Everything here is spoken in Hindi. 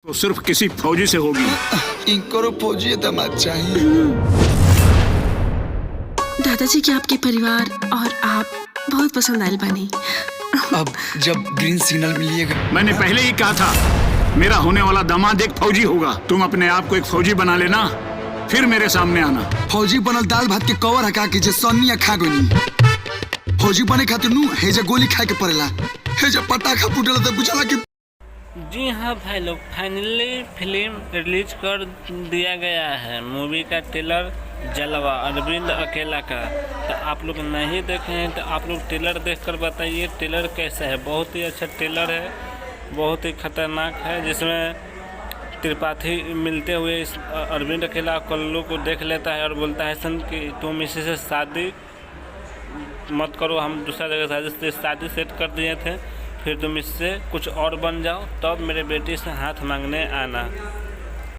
तो सिर्फ किसी फौजी से होगी। इनको फौजी दामाद चाहिए। दादाजी के आपके परिवार और आप बहुत पसंद आयल बनी। अब जब ग्रीन सिग्नल मिलिएगा। मैंने पहले ही कहा था मेरा होने वाला दामाद एक फौजी होगा। तुम अपने आप को एक फौजी बना लेना, फिर मेरे सामने आना। फौजी बनल दाल भात के कवर हका के जे सन्नी खा गनी। फौजी बने खातिर नु हेजे गोली खाए के पड़ेला। हेजे पटाखा फूटेला तो बुझाला कि। जी हाँ भाई लोग, फाइनली फिल्म रिलीज कर दिया गया है। मूवी का ट्रेलर जलवा अरविंद अकेला का। तो आप लोग नहीं देखे हैं तो आप लोग ट्रेलर देखकर बताइए ट्रेलर कैसा है। बहुत ही अच्छा ट्रेलर है, बहुत ही खतरनाक है, जिसमें त्रिपाठी मिलते हुए इस अरविंद अकेला कल्लू को देख लेता है और बोलता है सन कि तुम इसी से शादी मत करो, हम दूसरा जगह शादी सेट कर दिए थे, फिर तुम इससे कुछ और बन जाओ, तब मेरे बेटी से हाथ मांगने आना।